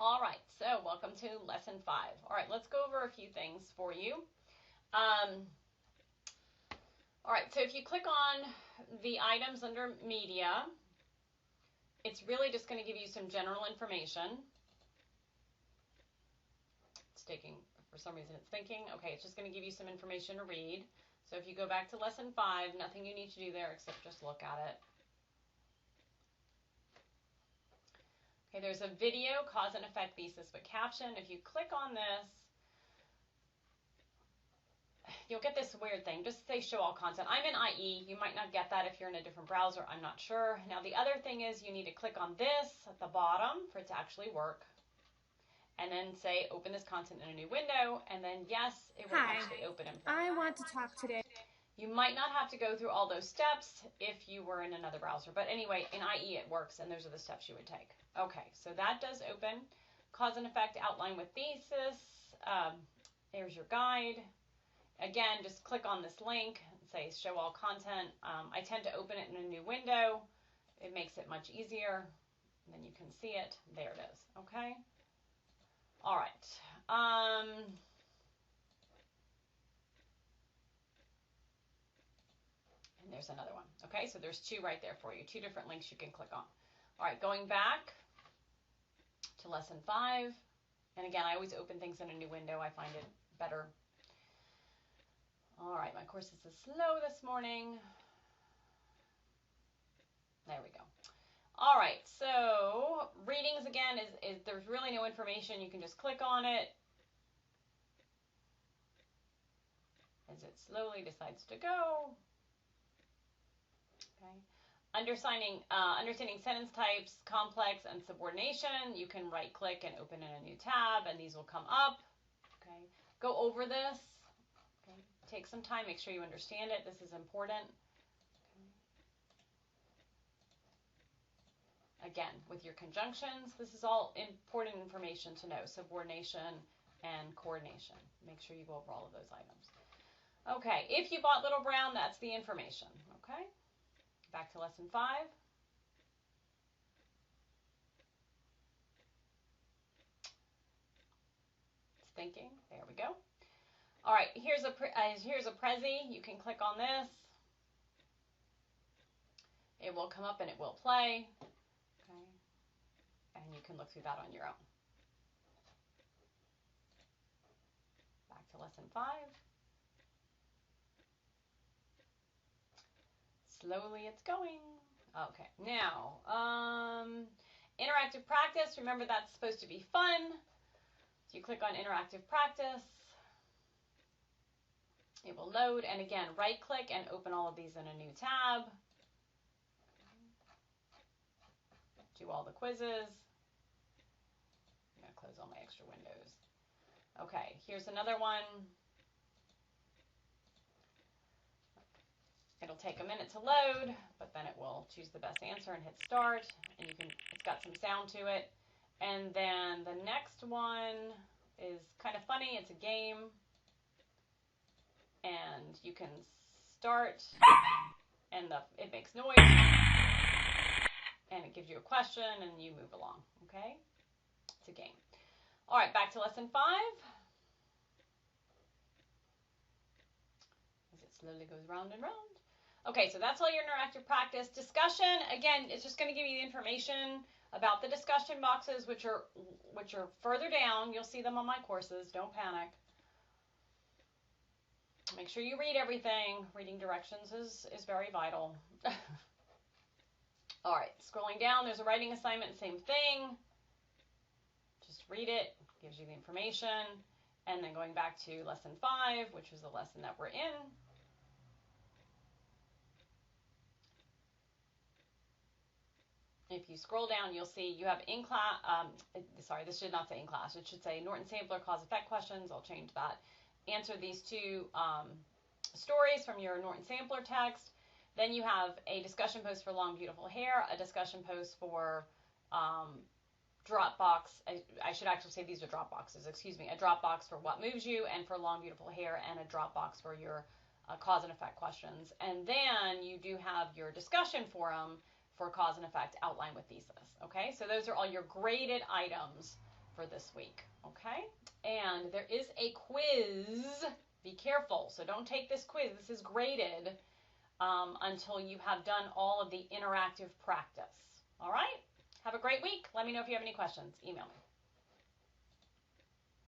All right, so welcome to lesson 5. All right, let's go over a few things for you. All right, so if you click on the items under media, it's really just going to give you some general information. It's taking, for some reason it's thinking. Okay, it's just going to give you some information to read. So if you go back to lesson 5, nothing you need to do there except just look at it. Okay, there's a video, cause and effect thesis with caption. If you click on this, you'll get this weird thing. Just say show all content. I'm in IE. You might not get that if you're in a different browser. I'm not sure. Now, the other thing is you need to click on this at the bottom for it to actually work. And then say open this content in a new window. And then, yes, it will actually open in front. I want to talk today. You might not have to go through all those steps if you were in another browser. But anyway, in IE it works, and those are the steps you would take. Okay, so that does open. Cause and effect outline with thesis. There's your guide. Again, just click on this link and say show all content. I tend to open it in a new window. It makes it much easier. And then you can see it. There it is. Okay? All right. And there's another one. Okay, so there's 2 right there for you. 2 different links you can click on. All right, going back to lesson 5. And again, I always open things in a new window. I find it better. All right, my course is slow this morning. There we go. All right, so readings again is there's really no information. You can just click on it as it slowly decides to go. Okay. Understanding sentence types, complex, and subordination. You can right click and open in a new tab, and these will come up. Okay. Go over this. Okay. Take some time. Make sure you understand it. This is important. Okay. Again, with your conjunctions, this is all important information to know. Subordination and coordination. Make sure you go over all of those items. Okay. If you bought Little Brown, that's the information. Okay. Back to lesson 5. It's thinking. There we go. All right, here's a Prezi. You can click on this. It will come up and it will play. Okay. And you can look through that on your own. Back to lesson 5. Slowly it's going. Okay, now, interactive practice. Remember, that's supposed to be fun. So you click on interactive practice. It will load, and again, right click and open all of these in a new tab. Do all the quizzes. I'm going to close all my extra windows. Okay, here's another one. It'll take a minute to load, but then it will choose the best answer and hit start. And it's got some sound to it. And then the next one is kind of funny. It's a game. And you can start, and it makes noise. And it gives you a question, and you move along. Okay? It's a game. All right, back to lesson 5. As it slowly goes round and round. Okay, so that's all your interactive practice. Discussion, again, it's just going to give you the information about the discussion boxes, which are further down. You'll see them on my courses. Don't panic. Make sure you read everything. Reading directions is very vital. All right, scrolling down, there's a writing assignment, same thing. Just read it, gives you the information. And then going back to lesson 5, which was the lesson that we're in. If you scroll down, you'll see you have in class, sorry, this should not say in class. It should say Norton Sampler cause-effect questions. I'll change that. Answer these 2 stories from your Norton Sampler text. Then you have a discussion post for long, beautiful hair, a discussion post for Dropbox. I should actually say these are Dropboxes, excuse me. A Dropbox for what moves you, and for long, beautiful hair, and a Dropbox for your cause and effect questions. And then you do have your discussion forum for cause and effect outline with thesis. Okay, so those are all your graded items for this week, okay? And there is a quiz. Be careful. So don't take this quiz. This is graded until you have done all of the interactive practice. All right? Have a great week. Let me know if you have any questions. Email me.